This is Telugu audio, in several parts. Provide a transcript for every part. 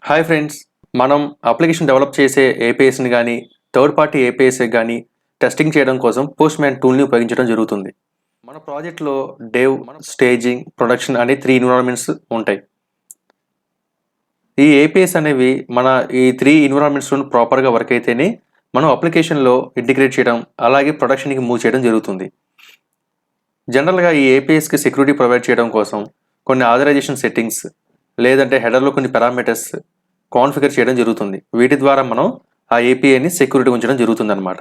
హాయ్ ఫ్రెండ్స్, మనం అప్లికేషన్ డెవలప్ చేసే ఏపీఎస్ని కానీ థర్డ్ పార్టీ ఏపీఎస్ కానీ టెస్టింగ్ చేయడం కోసం పోస్ట్మ్యాన్ టూల్ని ఉపయోగించడం జరుగుతుంది. మన ప్రాజెక్ట్లో డెవ్, స్టేజింగ్, ప్రొడక్షన్ అనే 3 ఎన్విరాన్మెంట్స్ ఉంటాయి. ఈ ఏపీఎస్ అనేవి మన ఈ 3 ఎన్విరాన్మెంట్స్లో ప్రాపర్గా వర్క్ అయితేనే మనం అప్లికేషన్లో ఇంటిగ్రేట్ చేయడం అలాగే ప్రొడక్షన్కి మూవ్ చేయడం జరుగుతుంది. జనరల్గా ఈ ఏపీఎస్కి సెక్యూరిటీ ప్రొవైడ్ చేయడం కోసం కొన్ని ఆథరైజేషన్ సెట్టింగ్స్ లేదంటే హెడర్లో కొన్ని పారామీటర్స్ కాన్ఫిగర్ చేయడం జరుగుతుంది. వీటి ద్వారా మనం ఆ ఏపీఐని సెక్యూరిటీ ఉంచడం జరుగుతుంది అనమాట.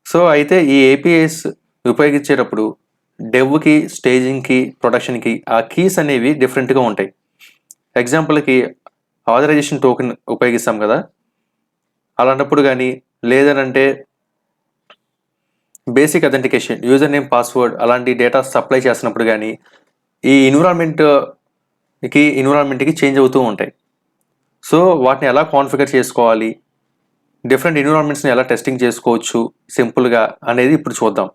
సో అయితే ఈ ఏపీఐస్ ఉపయోగించేటప్పుడు డెవ్కి, స్టేజింగ్కి, ప్రొడక్షన్కి ఆ కీస్ అనేవి డిఫరెంట్గా ఉంటాయి. ఎగ్జాంపుల్కి ఆథరైజేషన్ టోకెన్ ఉపయోగిస్తాం కదా, అలాంటప్పుడు కానీ లేదనంటే basic authentication, user name, password అలాంటి డేటా సప్లై చేసినప్పుడు కానీ ఈ ఎన్విరాన్మెంట్కి చేంజ్ అవుతూ ఉంటాయి. సో వాటిని ఎలా కాన్ఫిగర్ చేసుకోవాలి, డిఫరెంట్ ఎన్విరాన్మెంట్స్ని ఎలా టెస్టింగ్ చేసుకోవచ్చు సింపుల్గా అనేది ఇప్పుడు చూద్దాం.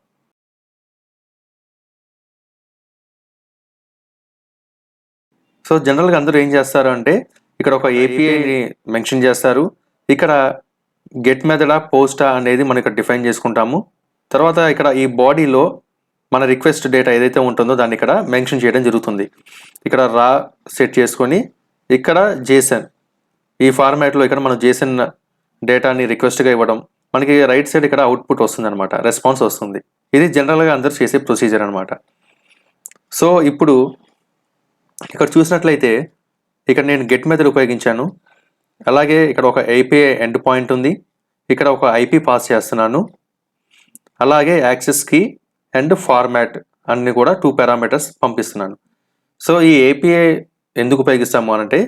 సో జనరల్గా అందరూ ఏం చేస్తారు అంటే ఇక్కడ ఒక ఏపీఐని మెన్షన్ చేస్తారు. ఇక్కడ గెట్ మెథడా, పోస్టా అనేది మనం ఇక్కడ డిఫైన్ చేసుకుంటాము. తర్వాత ఇక్కడ ఈ బాడీలో మన రిక్వెస్ట్ డేటా ఏదైతే ఉంటుందో దాన్ని ఇక్కడ మెన్షన్ చేయడం జరుగుతుంది. ఇక్కడ రా సెట్ చేసుకొని ఇక్కడ జేసన్ ఈ ఫార్మాట్లో ఇక్కడ మనం జేసన్ డేటాని రిక్వెస్ట్గా ఇవ్వడం, మనకి రైట్ సైడ్ ఇక్కడ అవుట్పుట్ వస్తుంది అనమాట, రెస్పాన్స్ వస్తుంది. ఇది జనరల్గా అందరూ చేసే ప్రొసీజర్ అనమాట. సో ఇప్పుడు ఇక్కడ చూసినట్లయితే ఇక్కడ నేను గెట్ మెథడ్ ఉపయోగించాను. అలాగే ఇక్కడ ఒక ఏపీఐ ఎండ్ పాయింట్ ఉంది. ఇక్కడ ఒక ఐపీ పాస్ చేస్తున్నాను. అలాగే యాక్సెస్ కీ అండ్ ఫార్మాట్ అన్ని కూడా 2 పారామీటర్స్ పంపిస్తున్నాను. సో ఈ ఏపీఐ ఎందుకు ఉపయోగిస్తాము అంటే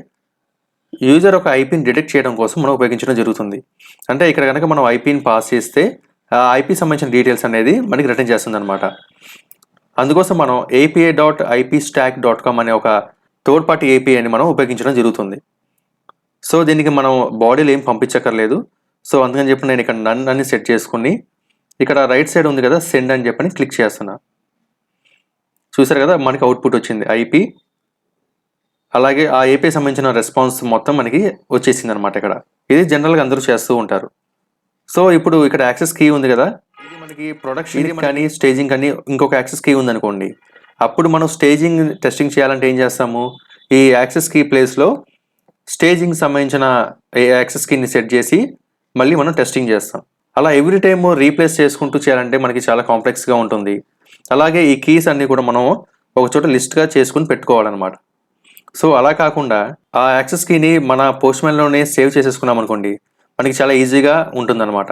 యూజర్ ఒక ఐపీని డిటెక్ట్ చేయడం కోసం మనం ఉపయోగించడం జరుగుతుంది. అంటే ఇక్కడ కనుక మనం ఐపీని పాస్ చేస్తే ఆ ఐపీ సంబంధించిన డీటెయిల్స్ అనేది మనకి రిటర్న్ చేస్తుంది అనమాట. అందుకోసం మనం api.ipstack.com అనే ఒక థర్డ్ పార్టీ ఏపీఐని మనం ఉపయోగించడం జరుగుతుంది. సో దీనికి మనం బాడీలో ఏం పంపించక్కర్లేదు. సో అందుకని చెప్పి నేను ఇక్కడ నన్ అని సెట్ చేసుకుని ఇక్కడ రైట్ సైడ్ ఉంది కదా సెండ్ అని చెప్పని క్లిక్ చేస్తున్నా. చూసారు కదా మనకి అవుట్పుట్ వచ్చింది ఐపీ, అలాగే ఆ ఏపీ సంబంధించిన రెస్పాన్స్ మొత్తం మనకి వచ్చేసింది అనమాట. ఇక్కడ ఇది జనరల్గా అందరూ చేస్తూ ఉంటారు. సో ఇప్పుడు ఇక్కడ యాక్సెస్ కీ ఉంది కదా, ఇది మనకి ప్రొడక్షన్ కానీ స్టేజింగ్ కానీ ఇంకొక యాక్సెస్ కీ ఉందనుకోండి, అప్పుడు మనం స్టేజింగ్ టెస్టింగ్ చేయాలంటే ఏం చేస్తాము, ఈ యాక్సెస్ కీ ప్లేస్లో స్టేజింగ్ సంబంధించిన యాక్సెస్ కీని సెట్ చేసి మళ్ళీ మనం టెస్టింగ్ చేస్తాం. అలా ఎవ్రీ టైమ్ రీప్లేస్ చేసుకుంటూ చేయాలంటే మనకి చాలా కాంప్లెక్స్గా ఉంటుంది. అలాగే ఈ కీస్ అన్నీ కూడా మనం ఒక చోట లిస్ట్గా చేసుకుని పెట్టుకోవాలన్నమాట. సో అలా కాకుండా ఆ యాక్సెస్ కీని మన పోస్ట్మ్యాన్లోనే సేవ్ చేసేసుకున్నాం అనుకోండి, మనకి చాలా ఈజీగా ఉంటుందన్నమాట.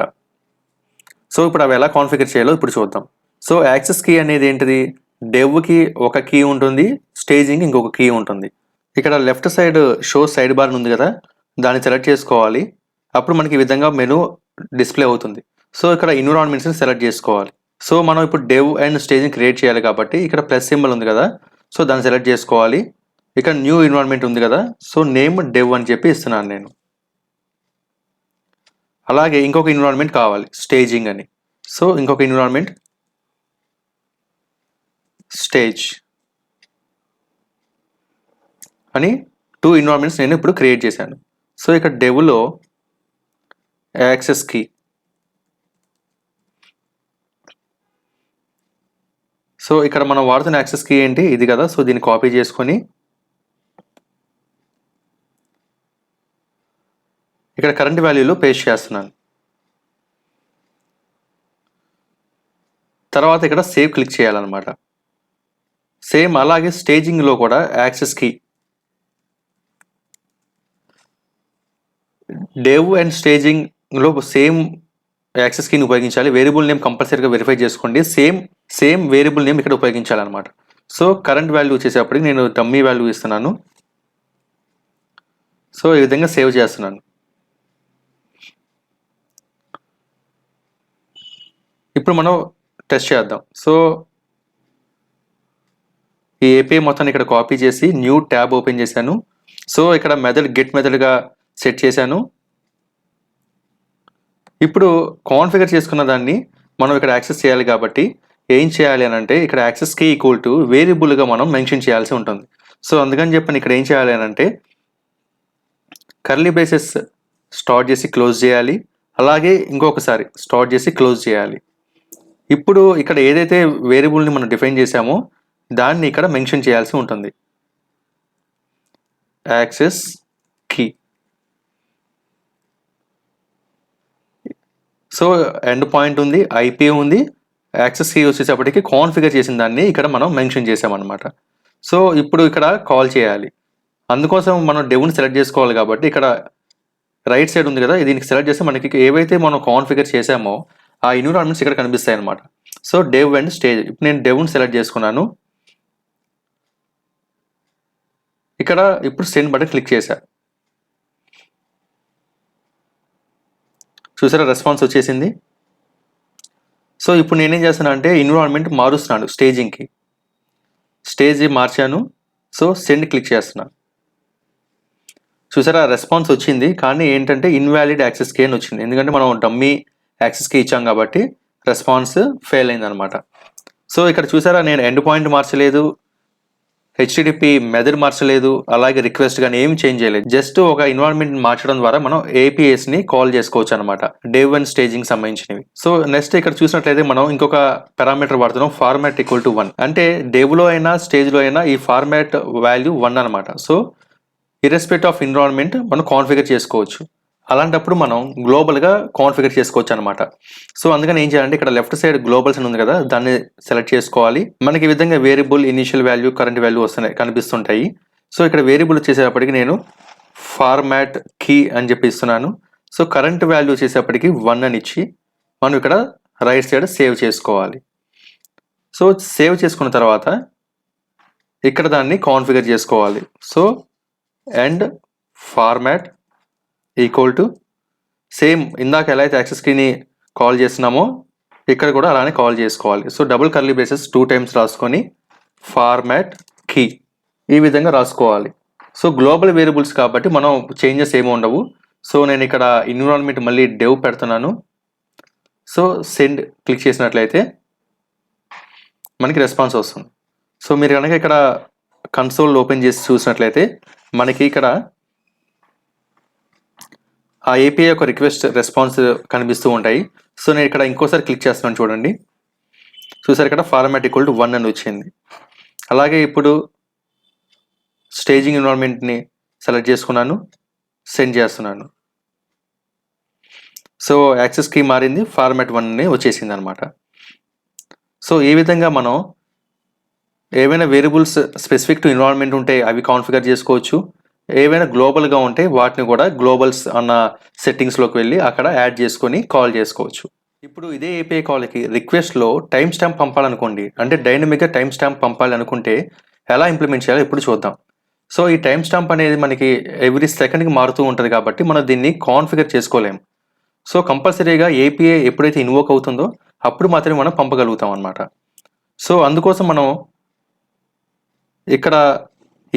సో ఇప్పుడు అవి ఎలా కాన్ఫిగర్ చేయాలో ఇప్పుడు చూద్దాం. సో యాక్సెస్ కీ అనేది ఏంటిది, డెవ్కి ఒక కీ ఉంటుంది, స్టేజింగ్ ఇంకొక కీ ఉంటుంది. ఇక్కడ left side show side bar ఉంది కదా, దాన్ని సెలెక్ట్ చేసుకోవాలి. అప్పుడు మనకి ఈ విధంగా మెనూ డిస్ప్లే అవుతుంది. సో ఇక్కడ ఎన్విరాన్మెంట్స్ని సెలెక్ట్ చేసుకోవాలి. సో మనం ఇప్పుడు డెవ్ అండ్ స్టేజింగ్ క్రియేట్ చేయాలి కాబట్టి ఇక్కడ ప్లస్ సింబల్ ఉంది కదా, సో దాన్ని సెలెక్ట్ చేసుకోవాలి. ఇక్కడ న్యూ ఎన్విరాన్మెంట్ ఉంది కదా, సో నేమ్ డెవ్ అని చెప్పి ఇస్తున్నాను నేను. అలాగే ఇంకొక ఎన్విరాన్మెంట్ కావాలి స్టేజింగ్ అని, సో ఇంకొక ఎన్విరాన్మెంట్ స్టేజ్ అని 2 ఎన్విరాన్మెంట్స్ నేను ఇప్పుడు క్రియేట్ చేశాను. సో ఇక్కడ డెవ్లో యాక్సెస్ కీ, సో ఇక్కడ మనం వాడుతున్న యాక్సెస్ కీ ఏంటి, ఇది కదా. సో దీన్ని కాపీ చేసుకొని ఇక్కడ కరెంట్ వాల్యూలో పేస్ట్ చేస్తున్నాను. తర్వాత ఇక్కడ సేవ్ క్లిక్ చేయాలన్నమాట. సేమ్ అలాగే స్టేజింగ్లో కూడా యాక్సెస్ కీ, డెవ్ అండ్ స్టేజింగ్లో సేమ్ యాక్సెస్ కీని ఉపయోగించాలి. వేరియబుల్ నేమ్ కంపల్సరీగా వెరిఫై చేసుకోండి. సేమ్ వేరియబుల్ నేమ్ ఇక్కడ ఉపయోగించాలన్నమాట. సో కరెంట్ వాల్యూ వచ్చేసేపటికి నేను డమ్మీ వాల్యూ ఇస్తున్నాను. సో ఈ విధంగా సేవ్ చేస్తున్నాను. ఇప్పుడు మనం టెస్ట్ చేద్దాం. సో ఈ ఏపీఐ మొత్తాన్ని ఇక్కడ కాపీ చేసి న్యూ ట్యాబ్ ఓపెన్ చేశాను. సో ఇక్కడ మెథడ్ గెట్ మెథడ్గా సెట్ చేశాను. ఇప్పుడు కాన్ఫిగర్ చేసుకున్న దాన్ని మనం ఇక్కడ యాక్సెస్ చేయాలి కాబట్టి ఏం చేయాలి అని అంటే ఇక్కడ యాక్సెస్ కీ ఈక్వల్ టు వేరియబుల్గా మనం మెన్షన్ చేయాల్సి ఉంటుంది. సో అందుకని చెప్పని ఇక్కడ ఏం చేయాలి అని అంటే కర్లీ బ్రేసెస్ స్టార్ట్ చేసి క్లోజ్ చేయాలి, అలాగే ఇంకొకసారి స్టార్ట్ చేసి క్లోజ్ చేయాలి. ఇప్పుడు ఇక్కడ ఏదైతే వేరియబుల్ని మనం డిఫైన్ చేసామో దాన్ని ఇక్కడ మెన్షన్ చేయాల్సి ఉంటుంది. Access key. So end point ఉంది, ఐపీ ఉంది, యాక్సెస్ కీ వచ్చేటప్పటికి కాన్ఫిగర్ చేసిన దాన్ని ఇక్కడ మనం మెన్షన్ చేసామన్నమాట. సో ఇప్పుడు ఇక్కడ కాల్ చేయాలి. అందుకోసం మనం డెవ్ని సెలెక్ట్ చేసుకోవాలి కాబట్టి ఇక్కడ రైట్ సైడ్ ఉంది కదా, దీనికి సెలెక్ట్ చేస్తే మనకి ఏవైతే మనం కాన్ఫిగర్ చేసామో ఆ ఎన్విరాన్మెంట్స్ ఇక్కడ కనిపిస్తాయి అన్నమాట. So dev and stage. ఇప్పుడు నేను డెవ్ని సెలెక్ట్ చేసుకున్నాను. ఇక్కడ ఇప్పుడు సెండ్ బటన్ క్లిక్ చేశా. చూసారా, రెస్పాన్స్ వచ్చేసింది. సో ఇప్పుడు నేనేం చేస్తాను అంటే ఎన్విరాన్మెంట్ మారుస్తున్నాను స్టేజింగ్కి. స్టేజ్ మార్చాను. సో సెండ్ క్లిక్ చేస్తున్నాను. చూసారా, రెస్పాన్స్ వచ్చింది, కానీ ఏంటంటే ఇన్వాలిడ్ యాక్సెస్ కీ అని వచ్చింది. ఎందుకంటే మనం డమ్మీ యాక్సెస్ కీ ఇచ్చాం కాబట్టి రెస్పాన్స్ ఫెయిల్ అయింది అనమాట. సో ఇక్కడ చూసారా, నేను ఎండ్ పాయింట్ మార్చలేదు, హెచ్టిటిపి మెథడ్ మార్చలేదు, అలాగే రిక్వెస్ట్ కానీ ఏం చేంజ్ చేయలేదు. జస్ట్ ఒక ఎన్విరాన్మెంట్ మార్చడం ద్వారా మనం ఏపీఎస్ని కాల్ చేసుకోవచ్చు అనమాట, డెవ్ అండ్ స్టేజింగ్ సంబంధించినవి. సో నెక్స్ట్ ఇక్కడ చూసినట్లయితే మనం ఇంకొక పారామీటర్ వాడుతున్నాం, ఫార్మాట్ ఈక్వల్ టు 1. అంటే డెవ్లో అయినా స్టేజ్లో అయినా ఈ ఫార్మాట్ వాల్యూ 1 అనమాట. సో ఇర్రెస్పెక్ట్ ఆఫ్ ఎన్విరాన్మెంట్ మనం కాన్ఫిగర్ చేసుకోవచ్చు. అలాంటప్పుడు మనం గ్లోబల్గా కాన్ఫిగర్ చేసుకోవచ్చు అనమాట. సో అందుకని ఏం చేయాలంటే ఇక్కడ లెఫ్ట్ సైడ్ గ్లోబల్స్ అని ఉంది కదా, దాన్ని సెలెక్ట్ చేసుకోవాలి. మనకి ఈ విధంగా variable, initial value, current value కనిపిస్తుంటాయి. సో ఇక్కడ వేరియబుల్ వచ్చేసేపటికి నేను ఫార్మాట్ కీ అని చెప్పి ఇస్తున్నాను. సో కరెంట్ వాల్యూ వచ్చేసేపటికి 1 అని ఇచ్చి మనం ఇక్కడ రైట్ సైడ్ సేవ్ చేసుకోవాలి. సో సేవ్ చేసుకున్న తర్వాత ఇక్కడ దాన్ని కాన్ఫిగర్ చేసుకోవాలి. So and format equal to same ఇందాక ఎలా అయితే యాక్సెస్ కీని కాల్ చేస్తున్నామో ఇక్కడ కూడా అలానే కాల్ చేసుకోవాలి. So double curly braces 2 times రాసుకొని ఫార్మాట్ కీ ఈ విధంగా రాసుకోవాలి. సో గ్లోబల్ వేరియబుల్స్ కాబట్టి మనం చేంజెస్ ఏమి ఉండవు. సో నేను ఇక్కడ ఎన్విరాన్మెంట్ మళ్ళీ డెవ్ పెడుతున్నాను. సో సెండ్ క్లిక్ చేసినట్లయితే మనకి రెస్పాన్స్ వస్తుంది. సో మీరు కనుక ఇక్కడ కన్సోల్ ఓపెన్ చేసి చూసినట్లయితే మనకి ఇక్కడ ఆ ఏపీఐ యొక్క రిక్వెస్ట్ రెస్పాన్స్ కనిపిస్తూ ఉంటాయి. సో నేను ఇక్కడ ఇంకోసారి క్లిక్ చేస్తున్నాను, చూడండి. చూసారు, ఇక్కడ ఫార్మాట్ ఈక్వల్ టు 1 అని వచ్చింది. అలాగే ఇప్పుడు స్టేజింగ్ ఎన్విరాన్మెంట్ని సెలెక్ట్ చేసుకున్నాను, సెండ్ చేస్తున్నాను. సో యాక్సెస్ కీ మారింది, ఫార్మాట్ 1 వచ్చేసింది అనమాట. సో ఈ విధంగా మనం ఏవైనా వేరియబుల్స్ స్పెసిఫిక్ టు ఎన్విరాన్మెంట్ ఉంటే అవి కాన్ఫిగర్ చేసుకోవచ్చు. ఏవైనా గ్లోబల్గా ఉంటే వాటిని కూడా గ్లోబల్స్ అన్న సెట్టింగ్స్లోకి వెళ్ళి అక్కడ యాడ్ చేసుకొని కాల్ చేసుకోవచ్చు. ఇప్పుడు ఇదే ఏపీఐ కాల్కి రిక్వెస్ట్లో టైం స్టాంప్ పంపాలనుకోండి, అంటే డైనమిక్గా టైం స్టాంప్ పంపాలనుకుంటే ఎలా ఇంప్లిమెంట్ చేయాలో ఇప్పుడు చూద్దాం. సో ఈ టైం స్టాంప్ అనేది మనకి ఎవ్రీ సెకండ్కి మారుతూ ఉంటుంది కాబట్టి మనం దీన్ని కాన్ఫిగర్ చేసుకోలేము. సో కంపల్సరీగా ఏపీఐ ఎప్పుడైతే ఇన్వోక్ అవుతుందో అప్పుడు మాత్రమే మనం పంపగలుగుతాం అన్నమాట. సో అందుకోసం మనం ఇక్కడ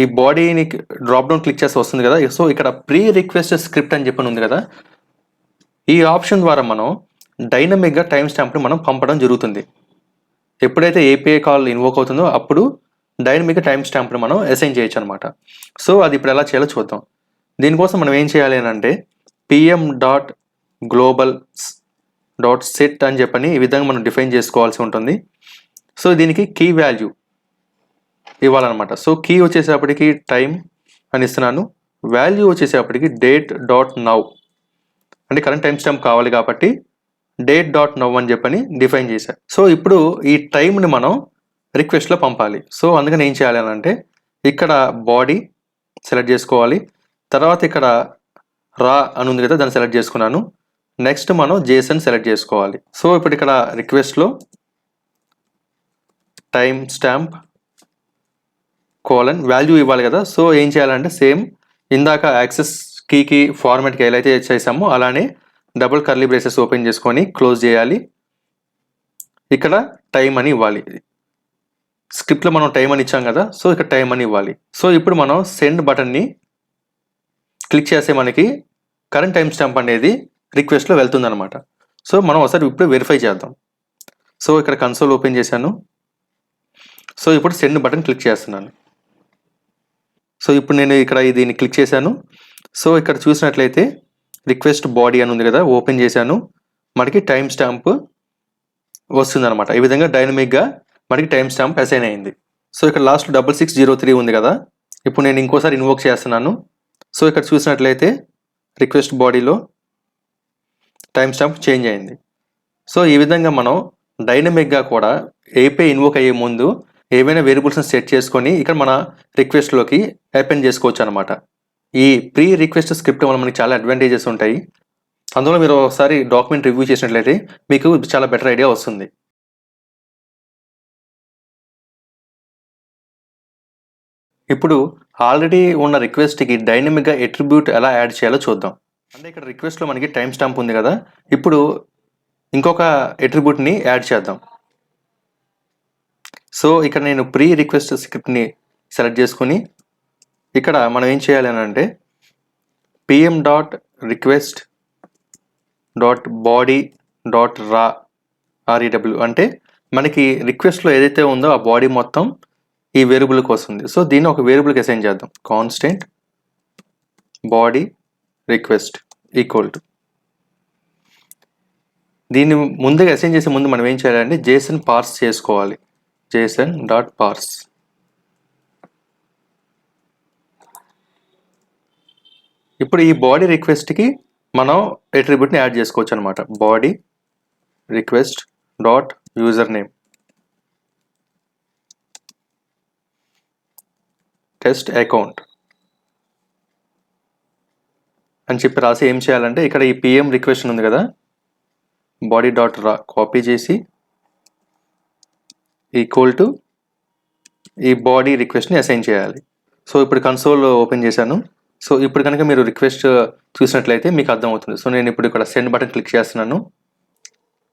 ఈ బాడీని డ్రాప్ డౌన్ క్లిక్ చేస్తే వస్తుంది కదా. సో ఇక్కడ ప్రీ రిక్వెస్ట్ స్క్రిప్ట్ అని చెప్పి ఉంది కదా, ఈ ఆప్షన్ ద్వారా మనం డైనమిక్గా టైం స్టాంప్ని మనం పంపడం జరుగుతుంది. ఎప్పుడైతే ఏపీఐ కాల్ ఇన్వోక్ అవుతుందో అప్పుడు డైనమిక్గా టైం స్టాంప్ని మనం అసైన్ చేయొచ్చు అనమాట. సో అది ఇప్పుడు ఎలా చేయాలో చూద్దాం. దీనికోసం మనం ఏం చేయాలి అంటే pm.globals.set అని చెప్పని ఈ విధంగా మనం డిఫైన్ చేసుకోవాల్సి ఉంటుంది. సో దీనికి కీ వాల్యూ ఇవ్వాలన్నమాట. సో కీ వచ్చేసేపటికి టైం అని ఇస్తున్నాను, వాల్యూ వచ్చేసేపటికి date.now అంటే కరెంట్ టైం స్టాంప్ కావాలి కాబట్టి date.now అని చెప్పని డిఫైన్ చేశాను. సో ఇప్పుడు ఈ టైంని మనం రిక్వెస్ట్లో పంపాలి. సో అందుకని ఏం చేయాలి అంటే ఇక్కడ బాడీ సెలెక్ట్ చేసుకోవాలి, తర్వాత ఇక్కడ రా అని ఉంది కదా దాన్ని సెలెక్ట్ చేసుకున్నాను, నెక్స్ట్ మనం JSON సెలెక్ట్ చేసుకోవాలి. సో ఇప్పుడు ఇక్కడ రిక్వెస్ట్లో టైం స్టాంప్ కోలన్ వాల్యూ ఇవ్వాలి కదా. సో ఏం చేయాలంటే సేమ్ ఇందాక యాక్సెస్ కీకి ఫార్మాట్కి ఎలా అయితే చేసామో అలానే డబుల్ కర్లీ బ్రేసెస్ ఓపెన్ చేసుకొని క్లోజ్ చేయాలి. ఇక్కడ టైం అని ఇవ్వాలి. స్క్రిప్ట్లో మనం టైం అని ఇచ్చాం కదా, సో ఇక్కడ టైం అని ఇవ్వాలి. సో ఇప్పుడు మనం సెండ్ బటన్ని క్లిక్ చేస్తే మనకి కరెంట్ టైం స్టాంప్ అనేది రిక్వెస్ట్లో వెళ్తుంది అనమాట. సో మనం ఒకసారి ఇప్పుడు వెరిఫై చేద్దాం. సో ఇక్కడ కన్సోల్ ఓపెన్ చేశాను. సో ఇప్పుడు సెండ్ బటన్ క్లిక్ చేస్తున్నాను. సో ఇప్పుడు నేను ఇక్కడ దీన్ని క్లిక్ చేశాను. సో ఇక్కడ చూసినట్లయితే రిక్వెస్ట్ బాడీ అని ఉంది కదా, ఓపెన్ చేశాను, మనకి టైం స్టాంప్ వస్తుందన్నమాట. ఈ విధంగా డైనమిక్గా మనకి టైం స్టాంప్ అసైన్ అయింది. సో ఇక్కడ లాస్ట్ 6603 ఉంది కదా, ఇప్పుడు నేను ఇంకోసారి ఇన్వోక్ చేస్తున్నాను. సో ఇక్కడ చూసినట్లయితే రిక్వెస్ట్ బాడీలో టైం స్టాంప్ చేంజ్ అయింది. సో ఈ విధంగా మనం డైనమిక్గా కూడా ఏపీఐ ఇన్వోక్ అయ్యే ముందు ఏవైనా వేరియబుల్స్ని సెట్ చేసుకొని ఇక్కడ మన రిక్వెస్ట్లోకి అపెండ్ చేసుకోవచ్చు అనమాట. ఈ ప్రీ రిక్వెస్ట్ స్క్రిప్ట్ వల్ల మనకి చాలా అడ్వాంటేజెస్ ఉంటాయి. అందులో మీరు ఒకసారి డాక్యుమెంట్ రివ్యూ చేసినట్లయితే మీకు చాలా బెటర్ ఐడియా వస్తుంది. ఇప్పుడు ఆల్రెడీ ఉన్న రిక్వెస్ట్కి డైనమిక్గా అట్రిబ్యూట్ ఎలా యాడ్ చేయాలో చూద్దాం. అంటే ఇక్కడ రిక్వెస్ట్లో మనకి టైం స్టాంప్ ఉంది కదా, ఇప్పుడు ఇంకొక అట్రిబ్యూట్ని యాడ్ చేద్దాం. సో ఇక్కడ నేను ప్రీ రిక్వెస్ట్ స్క్రిప్ట్ని సెలెక్ట్ చేసుకుని ఇక్కడ మనం ఏం చేయాలి అని అంటే pm.request.body.raw అంటే మనకి రిక్వెస్ట్లో ఏదైతే ఉందో ఆ బాడీ మొత్తం ఈ వేరియబుల్కి వస్తుంది. సో దీన్ని ఒక వేరియబుల్కి అసైన్ చేద్దాం. Constant body request equal to, దీన్ని ముందుగా అసైన్ చేసే ముందు మనం ఏం చేయాలంటే జేసన్ పార్స్ చేసుకోవాలి. json.parse. ఇప్పుడు ఈ బాడీ రిక్వెస్ట్కి మనం అట్రిబ్యూట్ని యాడ్ చేసుకోవచ్చు అనమాట. Body request dot user name test account అని చెప్పి రాసి ఏం చేయాలంటే ఇక్కడ ఈ పిఎం రిక్వెస్ట్ ఉంది కదా, బాడీ డాట్ రా కాపీ చేసి ఈక్వల్ టు ఈ బాడీ రిక్వెస్ట్ని అసైన్ చేయాలి. సో ఇప్పుడు కన్సోల్ ఓపెన్ చేశాను. సో ఇప్పుడు కనుక మీరు రిక్వెస్ట్ చూసినట్లయితే మీకు అర్థమవుతుంది. సో నేను ఇప్పుడు ఇక్కడ సెండ్ బటన్ క్లిక్ చేస్తున్నాను.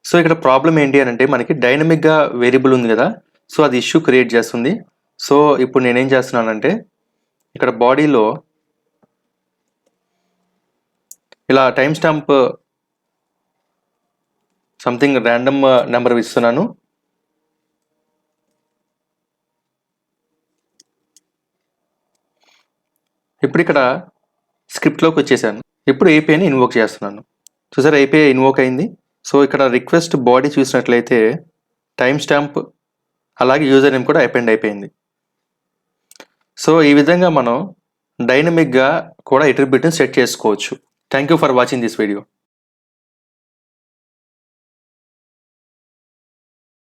సో ఇక్కడ ప్రాబ్లం ఏంటి అని అంటే మనకి డైనమిక్గా వేరియబుల్ ఉంది కదా, సో అది ఇష్యూ క్రియేట్ చేస్తుంది. సో ఇప్పుడు నేనేం చేస్తున్నానంటే ఇక్కడ బాడీలో ఇలా time stamp something random number ఇస్తున్నాను. ఇప్పుడు ఇక్కడ స్క్రిప్ట్లోకి వచ్చేసాను. ఇప్పుడు ఏపీఐని ఇన్వోక్ చేస్తున్నాను. చూసారా, ఏపీఐ ఇన్వోక్ అయింది. సో ఇక్కడ రిక్వెస్ట్ బాడీ చూసినట్లయితే టైం స్టాంప్ అలాగే యూజర్ నేమ్ కూడా అపెండ్ అయిపోయింది. సో ఈ విధంగా మనం డైనమిక్గా కూడా అట్రిబ్యూట్ని సెట్ చేసుకోవచ్చు. Thank you for watching this video.